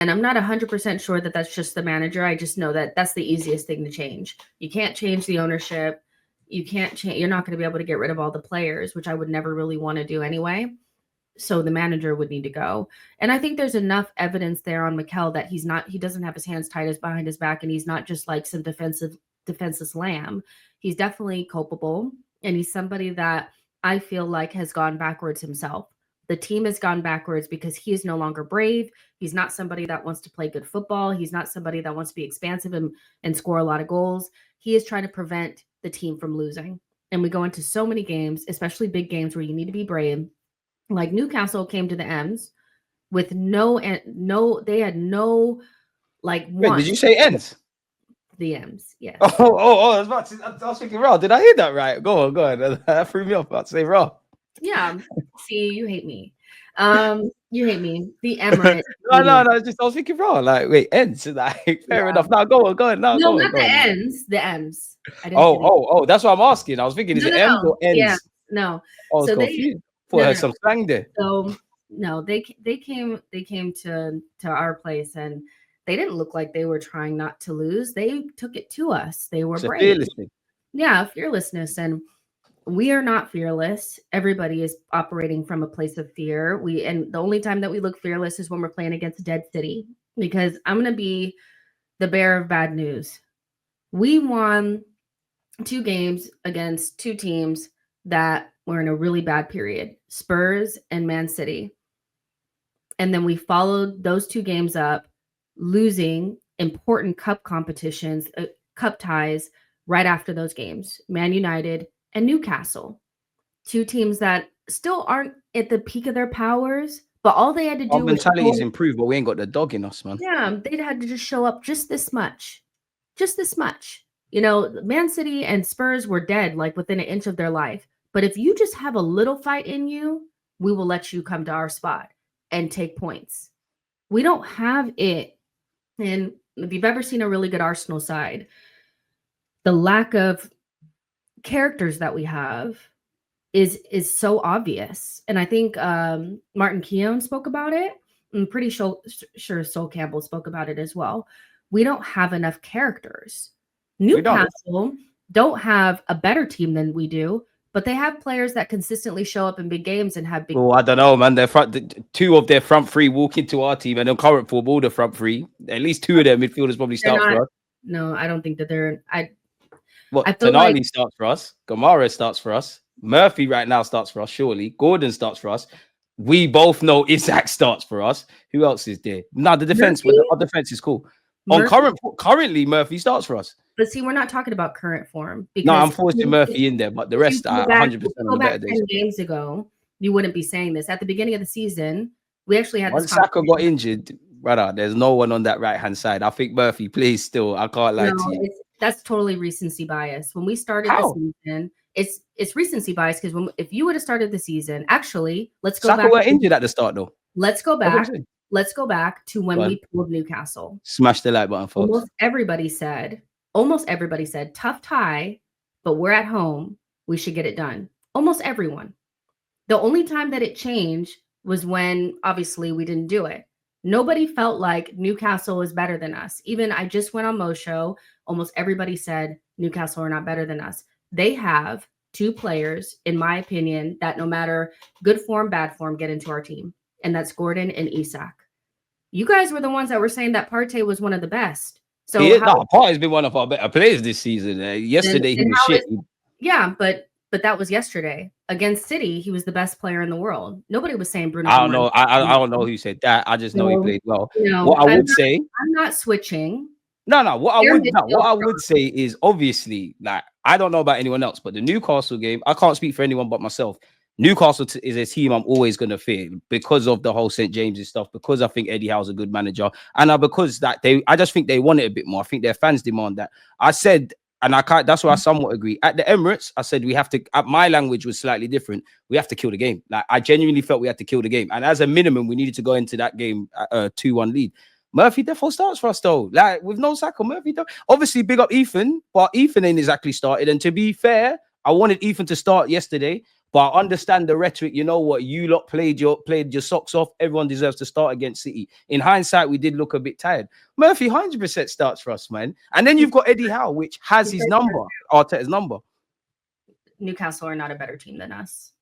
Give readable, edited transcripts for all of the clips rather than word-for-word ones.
And I'm not 100% sure that that's just the manager. I just know that that's the easiest thing to change. You can't change the ownership. You can't change. You're not going to be able to get rid of all the players, which I would never really want to do anyway. So the manager would need to go. And I think there's enough evidence there on Mikel that he doesn't have his hands tied as behind his back, and he's not just like some defenseless lamb. He's definitely culpable, and he's somebody that I feel like has gone backwards himself. The team has gone backwards because he is no longer brave. He's not somebody that wants to play good football. He's not somebody that wants to be expansive and score a lot of goals. He is trying to prevent the team from losing. And we go into so many games, especially big games where you need to be brave. Like Newcastle came to the M's with they had no like one. Wait, did you say ends? The M's, yes. I was thinking raw. Did I hear that right? Go on. That threw me off. About to say raw. Yeah. See, you hate me. You hate me. The Emirates. no. I was thinking raw. Like, wait, ends. Like, fair enough. Now go on. No, not the ends. The M's. Oh. That's what I'm asking. I was thinking, is it M's or ends? Yeah. No. Oh, so I had some slang there. So no, they came to our place, and they didn't look like they were trying not to lose. They took it to us. They were brave. Fearlessness. Yeah, fearlessness. And we are not fearless. Everybody is operating from a place of fear. And the only time that we look fearless is when we're playing against Dead City, because I'm going to be the bearer of bad news. We won 2 games against 2 teams that were in a really bad period, Spurs and Man City. And then we followed those 2 games up, losing important cup competitions, cup ties right after those games, Man United and Newcastle, 2 teams that still aren't at the peak of their powers, but all they had to do was mentality's improved, but we ain't got the dog in us, man. Yeah, they had to just show up just this much. You know, Man City and Spurs were dead like within an inch of their life. But if you just have a little fight in you, we will let you come to our spot and take points. We don't have it. And if you've ever seen a really good Arsenal side, the lack of characters that we have is so obvious. And I think Martin Keown spoke about it. I'm pretty sure Sol Campbell spoke about it as well. We don't have enough characters. Newcastle don't have a better team than we do, but they have players that consistently show up in big games and have big. Oh, I don't know, man. 2 of their front 3 walk into our team, and in current football, the front 3, at least 2 of their midfielders probably start for us. No, I don't think that they're. Tonali starts for us. Gamara starts for us. Murphy right now starts for us. Surely Gordon starts for us. We both know Isaac starts for us. Who else is there? No, the defense. Our defense is cool. Currently, Murphy starts for us. But see, we're not talking about current form. No, I'm forcing Murphy in there, but the rest are 100% on the better days. 10 games ago, you wouldn't be saying this. At the beginning of the season, we actually had this. Once Saka got injured, brother, there's no one on that right-hand side. I think Murphy plays still. I can't lie to you. That's totally recency bias. When we started the season, it's recency bias because if you would have started the season, actually, let's go back. Saka were injured at the start, though. Let's go back. Let's go back to when we pulled Newcastle. Smash the like button, folks. Almost everybody said, tough tie, but we're at home. We should get it done. Almost everyone. The only time that it changed was when, obviously, we didn't do it. Nobody felt like Newcastle was better than us. Even I just went on Mo's show. Almost everybody said Newcastle are not better than us. They have 2 players, in my opinion, that no matter good form, bad form, get into our team. And that's Gordon and Isak. You guys were the ones that were saying that Partey was one of the best. So Partey's been one of our better players this season. Yesterday he was shit. Yeah, but that was yesterday. Against City, he was the best player in the world. Nobody was saying Bruno. I don't know. I don't know who said that. I just know he played well. I'm not switching. No. What I would say is obviously, like, I don't know about anyone else, but the Newcastle game, I can't speak for anyone but myself. Newcastle is a team I'm always going to fear because of the whole St. James's stuff, because I think Eddie Howe's a good manager, and because I just think they want it a bit more. I think their fans demand that. I said, and that's where I somewhat agree. At the Emirates, I said we have to. My language was slightly different. We have to kill the game. Like, I genuinely felt we had to kill the game, and as a minimum, we needed to go into that game at a 2-1 lead. Murphy definitely starts for us though. Like, with no Saka, Murphy obviously big up Ethan, but Ethan ain't exactly started. And to be fair, I wanted Ethan to start yesterday, But I understand the rhetoric. You know what? You lot played your socks off. Everyone deserves to start against City. In hindsight, we did look a bit tired. Murphy 100% starts for us, man. And then you've got Eddie Howe, which has his number, Arteta's number. Newcastle are not a better team than us.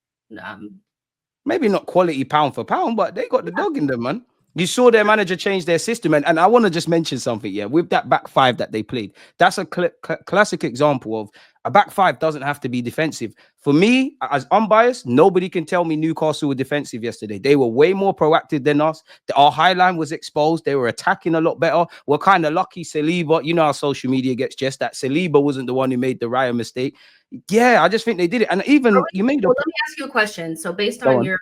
Maybe not quality pound for pound, but they got the dog in them, man. You saw their manager change their system. And I want to just mention something, with that back five that they played. That's a classic example of a back five doesn't have to be defensive. For me, as unbiased, nobody can tell me Newcastle were defensive yesterday. They were way more proactive than us. Our high line was exposed. They were attacking a lot better. We're kind of lucky Saliba, you know how social media gets just that Saliba wasn't the one who made the Raya mistake. Yeah, I just think they did it. And even you made let me ask you a question. So based on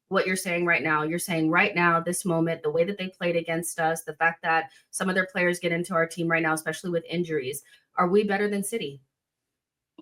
what you're saying right now, this moment, the way that they played against us, the fact that some of their players get into our team right now, especially with injuries, are we better than City?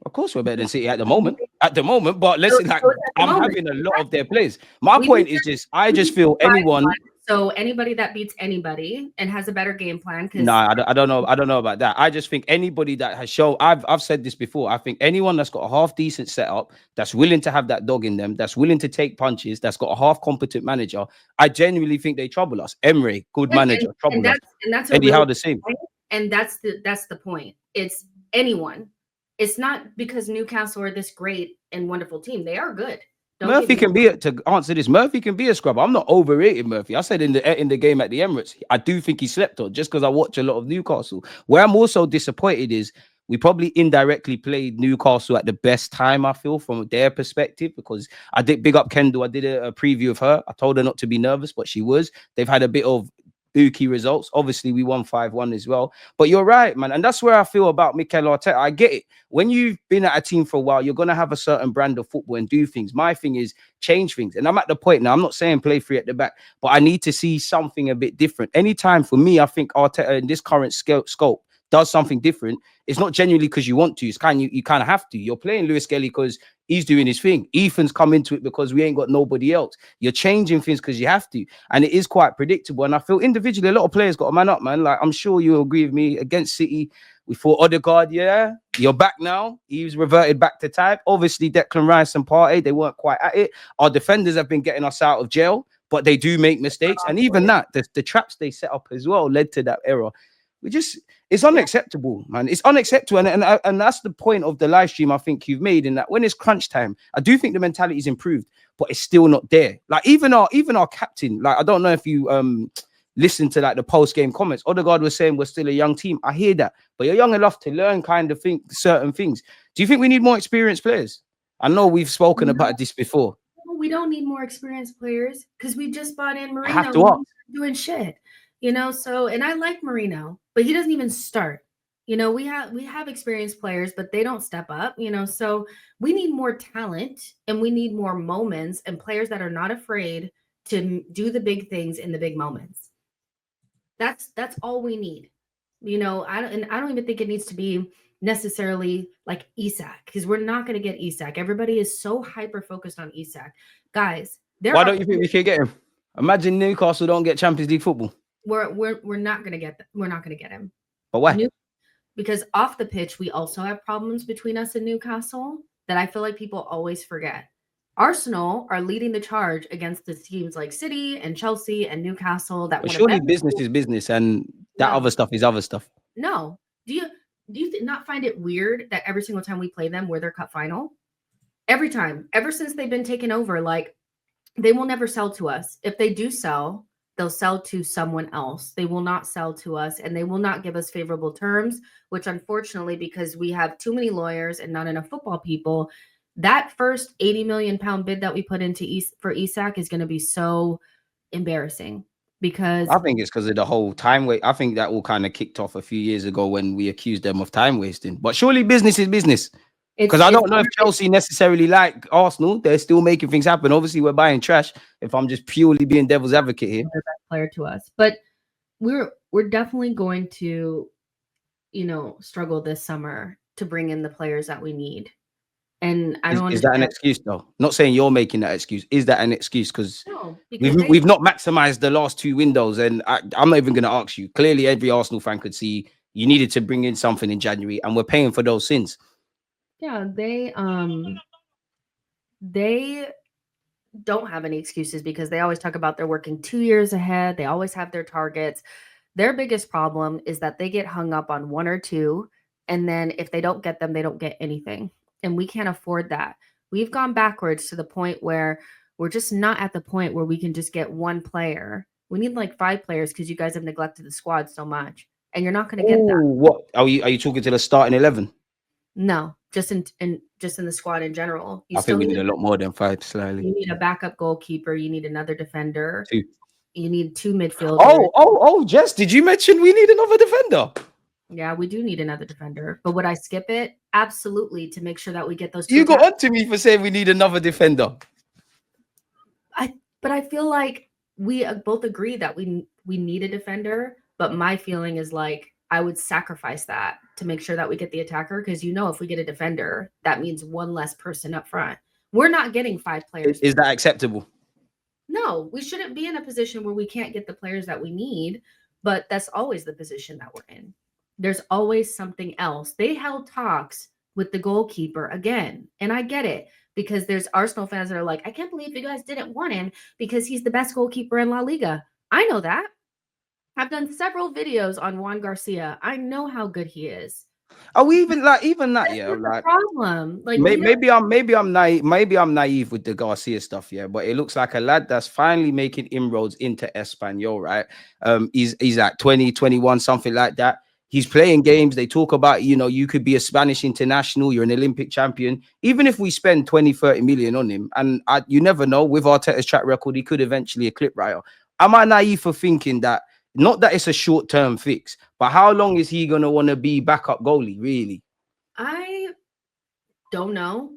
Of course, we're better than City at the moment. But listen, I'm having a lot of their plays. My point is just, I just feel anyone. So anybody that beats anybody and has a better game plan. Nah, I don't know. I don't know about that. I just think anybody that has shown. I've said this before. I think anyone that's got a half decent setup, that's willing to have that dog in them, that's willing to take punches, that's got a half competent manager. I genuinely think they trouble us. Emery, good manager, trouble us. And that's Eddie Howe the same. And that's the point. It's anyone. It's not because Newcastle are this great and wonderful team. They are good. Murphy can be to answer this. Murphy can be a scrub. I'm not overrating Murphy. I said in the game at the Emirates, I do think he slept on just because I watch a lot of Newcastle. Where I'm also disappointed is we probably indirectly played Newcastle at the best time, I feel, from their perspective, because I did big up Kendall. I did a preview of her. I told her not to be nervous, but she was. They've had a bit of bookie results. Obviously, we won 5-1 as well. But you're right, man. And that's where I feel about Mikel Arteta. I get it. When you've been at a team for a while, you're going to have a certain brand of football and do things. My thing is change things. And I'm at the point now, I'm not saying play free at the back, but I need to see something a bit different. Anytime for me, I think Arteta in this current scope does something different. It's not genuinely because you want to. It's you kind of have to. You're playing Lewis Kelly because he's doing his thing. Ethan's come into it because we ain't got nobody else. You're changing things because you have to. And it is quite predictable. And I feel individually, a lot of players got a man up, man. Like, I'm sure you'll agree with me. Against City, we fought Odegaard, you're back now. He's reverted back to type. Obviously, Declan Rice and Partey, they weren't quite at it. Our defenders have been getting us out of jail, but they do make mistakes. And even that, the traps they set up as well led to that error. It's unacceptable, man. It's unacceptable. And that's the point of the live stream I think you've made, in that when it's crunch time, I do think the mentality's improved, but it's still not there. Like even our captain, like, I don't know if you listen to like the post-game comments. Odegaard was saying we're still a young team. I hear that, but you're young enough to learn kind of certain things. Do you think we need more experienced players? I know we've spoken about this before. We don't need more experienced players because we just bought in Marino. I have to ask. Doing shit. So, and I like Marino, but he doesn't even start. We have experienced players, but they don't step up, so we need more talent and we need more moments and players that are not afraid to do the big things in the big moments. That's all we need. I don't even think it needs to be necessarily like Isak, because we're not going to get Isak. Everybody is so hyper focused on Isak. Guys, why don't you think we can get him? Imagine Newcastle don't get Champions League football. We're not going to get we're not going to get him. But why? Because off the pitch, we also have problems between us and Newcastle that I feel like people always forget. Arsenal are leading the charge against the teams like City and Chelsea and Newcastle. That surely business is business, and that other stuff is other stuff. No, do you not find it weird that every single time we play them, we're their cup final? Every time, ever since they've been taken over, like, they will never sell to us. If they do sell, they'll sell to someone else. They will not sell to us, and they will not give us favorable terms, which unfortunately, because we have too many lawyers and not enough football people, that first 80 million pound bid that we put into for Isak is going to be so embarrassing, because I think it's because of the whole time wait. I think that all kind of kicked off a few years ago when we accused them of time wasting. But surely business is business. Because I don't know if Chelsea necessarily like Arsenal. They're still making things happen. Obviously, we're buying trash. If I'm just purely being devil's advocate here, player to us, but we're definitely going to, struggle this summer to bring in the players that we need. And I don't. Is that an excuse though? Not saying you're making that excuse. Is that an excuse? Because we've not maximized the last two windows, and I'm not even going to ask you. Clearly, every Arsenal fan could see you needed to bring in something in January, and we're paying for those sins. Yeah, They don't have any excuses because they always talk about they're working 2 years ahead. They always have their targets. Their biggest problem is that they get hung up on 1 or 2, and then if they don't get them, they don't get anything. And we can't afford that. We've gone backwards to the point where we're just not at the point where we can just get 1 player. We need like 5 players because you guys have neglected the squad so much, and you're not going to get that. What are you talking to the starting 11? No, just in the squad in general. I think we need a lot more than 5 slightly. You need a backup goalkeeper. You need another defender. 2. You need 2 midfielders. Oh, Jess, did you mention we need another defender? Yeah, we do need another defender. But would I skip it? Absolutely, to make sure that we get those 2. You got onto me for saying we need another defender. But I feel like we both agree that we need a defender. But my feeling is like I would sacrifice that to make sure that we get the attacker, because if we get a defender, that means 1 less person up front. We're not getting 5 players. Is that acceptable? No, we shouldn't be in a position where we can't get the players that we need, but that's always the position that we're in. There's always something else. They held talks with the goalkeeper again, and I get it, because there's Arsenal fans that are like, I can't believe you guys didn't want him because he's the best goalkeeper in La Liga. I know that. I've done several videos on Juan Garcia. I know how good he is. Are we even that? That's Yeah, like problem. Like maybe I'm naive. Maybe I'm naive with the Garcia stuff. Yeah, but it looks like a lad that's finally making inroads into Espanyol. Right? He's at 20, 21, something like that. He's playing games. They talk about, you could be a Spanish international. You're an Olympic champion. Even if we spend 20, 30 million on him, and you never know, with Arteta's track record, he could eventually eclipse Raya. Am I naive for thinking that? Not that it's a short-term fix, but how long is he going to want to be backup goalie, really? I don't know.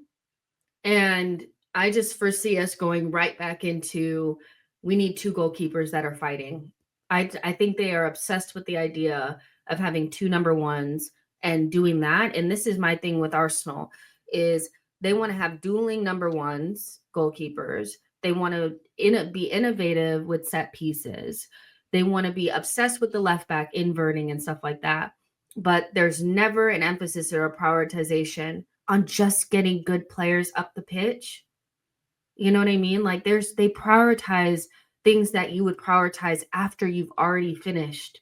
And I just foresee us going right back into, we need 2 goalkeepers that are fighting. I think they are obsessed with the idea of having 2 number 1s and doing that. And this is my thing with Arsenal, is they want to have dueling number 1s, goalkeepers. They want to be innovative with set pieces. They want to be obsessed with the left back inverting and stuff like that. But there's never an emphasis or a prioritization on just getting good players up the pitch. You know what I mean? Like they prioritize things that you would prioritize after you've already finished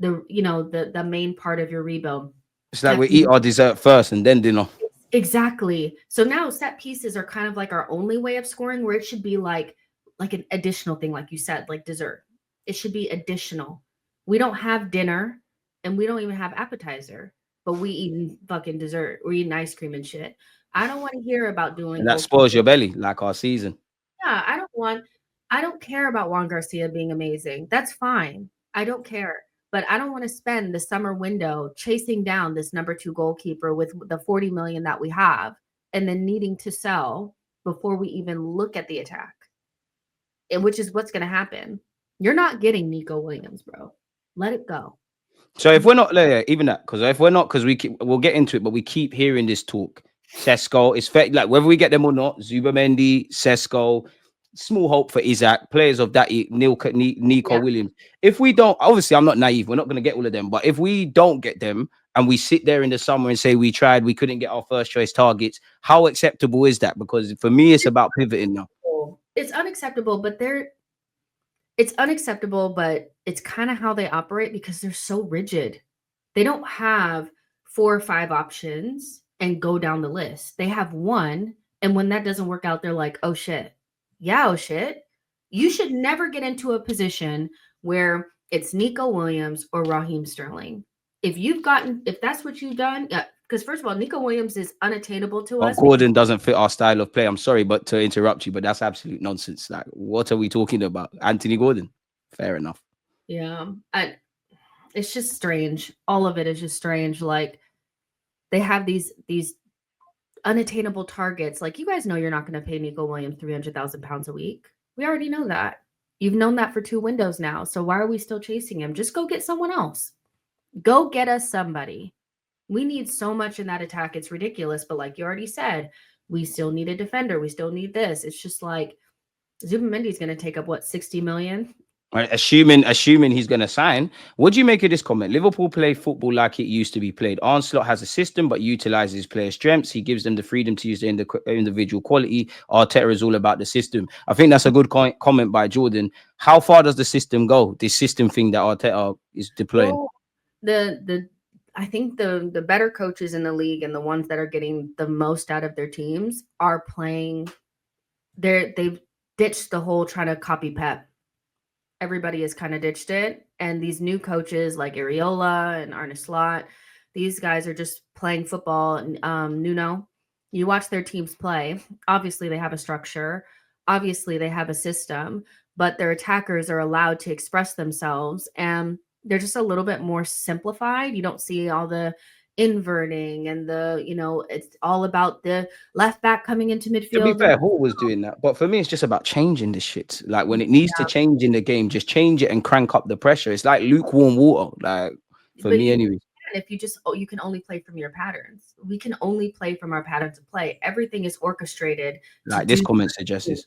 the main part of your rebuild. It's like we eat our dessert first and then dinner. Exactly. So now set pieces are kind of like our only way of scoring, where it should be like an additional thing, like you said, like dessert. It should be additional. We don't have dinner and we don't even have appetizer, but we eating fucking dessert. We're eating ice cream and shit. I don't want to hear about doing and that spoils your belly, like our season. Yeah, I don't care about Juan Garcia being amazing. That's fine. I don't care. But I don't want to spend the summer window chasing down this number 2 goalkeeper with the 40 million that we have and then needing to sell before we even look at the attack. And which is what's going to happen. You're not getting Nico Williams, bro. Let it go. So if we're not there, even that, because we'll get into it, but we keep hearing this talk. Sesko, it's fair, like whether we get them or not, Zubamendi, Sesko, small hope for Isaac, players of that, Nico Williams. If we don't, obviously I'm not naive, we're not going to get all of them, but if we don't get them and we sit there in the summer and say we tried, we couldn't get our first choice targets, how acceptable is that? Because for me, it's about pivoting now. It's unacceptable, but it's kind of how they operate, because they're so rigid. They don't have 4 or 5 options and go down the list. They have 1, and when that doesn't work out, they're like, oh shit. Yeah, oh shit. You should never get into a position where it's Nico Williams or Raheem Sterling. If that's what you've done, because first of all, Nico Williams is unattainable to us. Gordon doesn't fit our style of play. I'm sorry, but to interrupt you, but that's absolute nonsense. Like, what are we talking about? Anthony Gordon. Fair enough. Yeah. It's just strange. All of it is just strange. Like, they have these unattainable targets. Like, you guys know you're not going to pay Nico Williams 300,000 pounds a week. We already know that. You've known that for 2 windows now. So why are we still chasing him? Just go get someone else. Go get us somebody. We need so much in that attack. It's ridiculous. But like you already said, we still need a defender. We still need this. It's just like Zubamendi is going to take up 60 million. Right, assuming he's going to sign, what do you make of this comment? Liverpool play football like it used to be played. Arne Slot has a system, but utilizes player strengths. He gives them the freedom to use their individual quality. Arteta is all about the system. I think that's a good comment by Jordan. How far does the system go? This system thing that Arteta is deploying. Well, I think the better coaches in the league and the ones that are getting the most out of their teams are playing. They've ditched the whole trying to copy Pep. Everybody has kind of ditched it. And these new coaches like Areola and Arne Slot, these guys are just playing football. Nuno, you watch their teams play. Obviously, they have a structure. Obviously, they have a system, but their attackers are allowed to express themselves. And they're just a little bit more simplified. You don't see all the inverting and it's all about the left back coming into midfield. To be fair, Hall was doing that, but for me, it's just about changing the shit. Like when it needs to change in the game, just change it and crank up the pressure. It's like lukewarm water, like for me, anyway. If you can only play from your patterns. We can only play from our patterns of play. Everything is orchestrated. Like this comment suggests.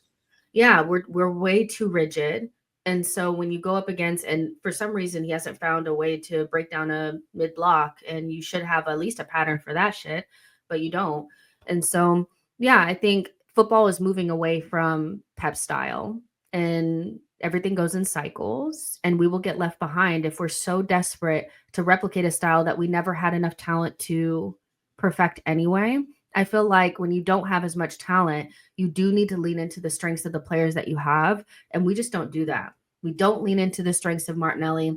Yeah, we're way too rigid. And so when you go up against, and for some reason he hasn't found a way to break down a mid block, and you should have at least a pattern for that shit, but you don't. And so, yeah, I think football is moving away from Pep style, and everything goes in cycles, and we will get left behind if we're so desperate to replicate a style that we never had enough talent to perfect anyway. I feel like when you don't have as much talent, you do need to lean into the strengths of the players that you have. And we just don't do that. We don't lean into the strengths of Martinelli.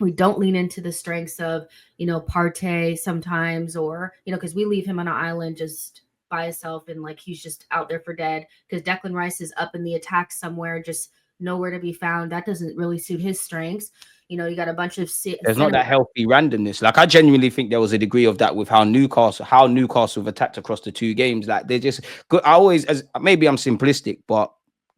We don't lean into the strengths of, Partey sometimes, or, because we leave him on an island just by himself and like he's just out there for dead, because Declan Rice is up in the attack somewhere, just nowhere to be found. That doesn't really suit his strengths. You got a bunch of there's not that healthy randomness. Like I genuinely think there was a degree of that with how Newcastle have attacked across the two games. Like they're just good. Maybe I'm simplistic, but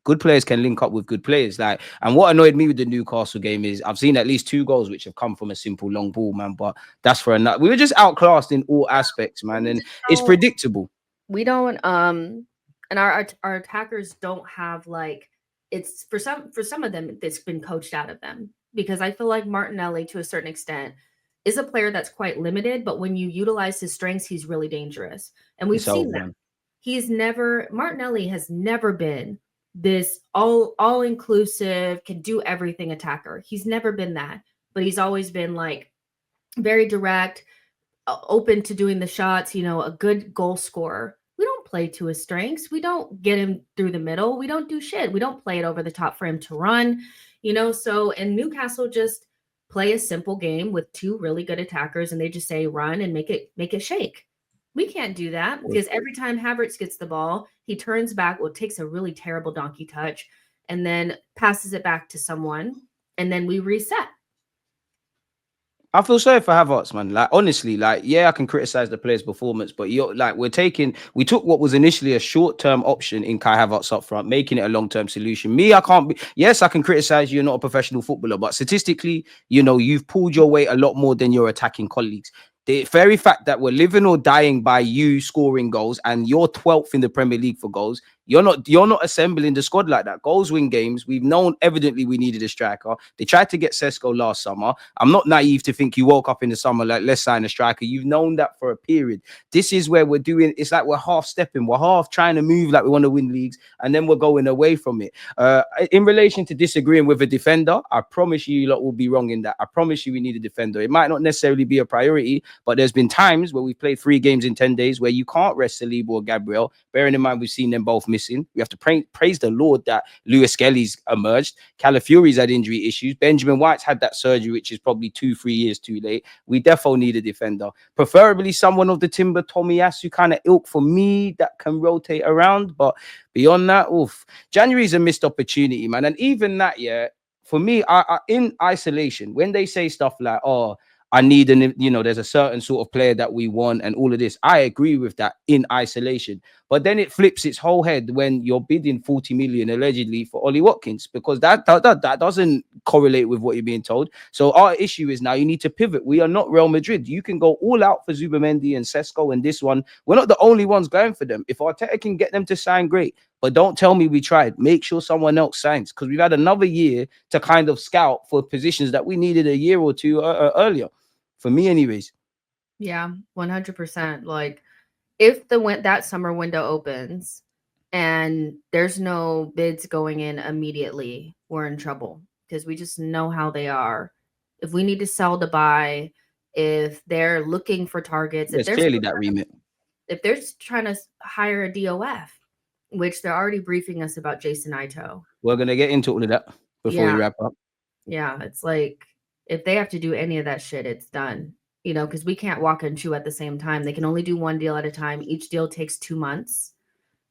good players can link up with good players. Like, and what annoyed me with the Newcastle game is I've seen at least 2 goals which have come from a simple long ball, man. But that's for another. We were just outclassed in all aspects, man, and it's predictable. We don't and our attackers don't have like, it's for some of them it's been coached out of them. Because I feel like Martinelli, to a certain extent, is a player that's quite limited, but when you utilize his strengths, he's really dangerous. And we've seen that. Martinelli has never been this all-inclusive, can do everything attacker. He's never been that, but he's always been like very direct, open to doing the shots, a good goal scorer. We don't play to his strengths. We don't get him through the middle. We don't do shit. We don't play it over the top for him to run. So in Newcastle just play a simple game with 2 really good attackers, and they just say run and make it shake. We can't do that because every time Havertz gets the ball, he turns back, takes a really terrible donkey touch, and then passes it back to someone, and then we reset. I feel sorry for Havertz, man. Like honestly, like yeah, I can criticize the player's performance, but we took what was initially a short-term option in Kai Havertz up front, making it a long-term solution. I can criticize you're not a professional footballer, but statistically, you've pulled your weight a lot more than your attacking colleagues. The very fact that we're living or dying by you scoring goals and you're 12th in the Premier League for goals, you're not assembling the squad like that. Goals win games. We've known evidently we needed a striker. They tried to get Sesko last summer. I'm not naive to think you woke up in the summer like, let's sign a striker. You've known that for a period. This is where we're doing, it's like we're half stepping. We're half trying to move like we want to win leagues, and then we're going away from it. In relation to disagreeing with a defender, I promise you lot will be wrong in that. I promise you we need a defender. It might not necessarily be a priority, but there's been times where we've played 3 games in 10 days where you can't rest Saliba or Gabriel. Bearing in mind, we've seen them both missing. We have to praise the Lord that Lewis Kelly's emerged. Calafiori's had injury issues. Benjamin White's had that surgery, which is probably 2-3 years too late. We definitely need a defender. Preferably someone of the Timber Tomiyasu kind of ilk for me that can rotate around. But beyond that, January's a missed opportunity, man. And even that, yeah, for me, I in isolation, when they say stuff like, I need there's a certain sort of player that we want and all of this. I agree with that in isolation. But then it flips its whole head when you're bidding 40 million allegedly for Ollie Watkins, because that doesn't correlate with what you're being told. So our issue is now you need to pivot. We are not Real Madrid. You can go all out for Zubamendi and Sesko and this one. We're not the only ones going for them. If Arteta can get them to sign, great. but don't tell me we tried. Make sure someone else signs, because we've had another year to kind of scout for positions that we needed a year or two earlier. For me, anyways. Yeah, 100%. Like, if that summer window opens and there's no bids going in immediately, we're in trouble because we just know how they are. If we need to sell to buy, if they're looking for targets, There's clearly that remit. If they're trying to hire a DOF, which they're already briefing us about Jason Ito. We're going to get into all of that before we wrap up. Yeah, it's like, if they have to do any of that shit, it's done. You know, because we can't walk and chew at the same time. They can only do one deal at a time. Each deal takes 2 months.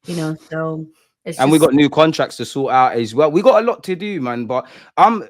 You know, so it's and we got new contracts to sort out as well. We got a lot to do, man. But I'm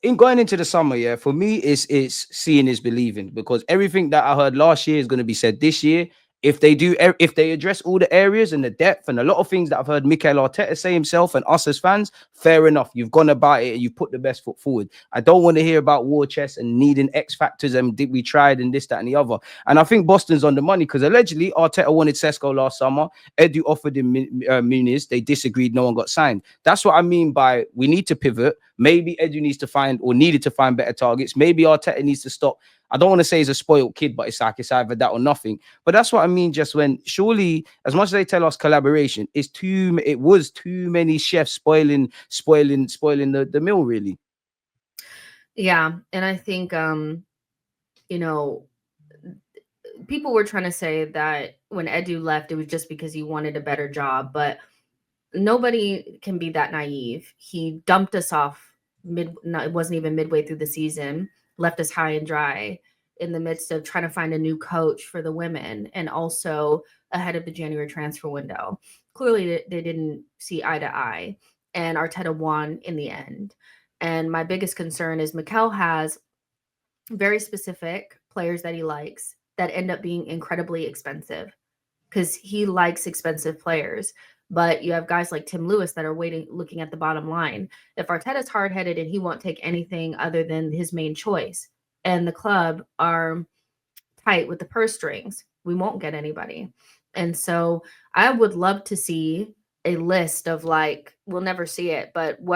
in going into the summer. Yeah, for me, it's seeing is believing, because everything that I heard last year is going to be said this year. If they address all the areas and the depth and a lot of things that I've heard Mikel Arteta say himself and us as fans, fair enough. You've gone about it and you put the best foot forward. I don't want to hear about war chest and needing X factors and did we tried and this, that, and the other. And I think Boston's on the money, because allegedly Arteta wanted Sesko last summer. Edu offered him Muniz. They disagreed. No one got signed. That's what I mean by we need to pivot. Maybe Edu needs to find or needed to find better targets. Maybe Arteta needs to stop. I don't want to say he's a spoiled kid, but it's like it's either that or nothing. But that's what I mean. Just when surely, as much as they tell us collaboration, it was too many chefs spoiling the meal, really. Yeah, and I think you know, people were trying to say that when Edu left, it was just because he wanted a better job, but nobody can be that naive. He dumped us off it wasn't even midway through the season, left us high and dry in the midst of trying to find a new coach for the women and also ahead of the January transfer window. Clearly, they didn't see eye to eye, and Arteta won in the end. And my biggest concern is Mikel has very specific players that he likes that end up being incredibly expensive because he likes expensive players. But you have guys like Tim Lewis that are looking at the bottom line. If Arteta's hard-headed and he won't take anything other than his main choice, and the club are tight with the purse strings, we won't get anybody. And so I would love to see a list of, like, we'll never see it, but what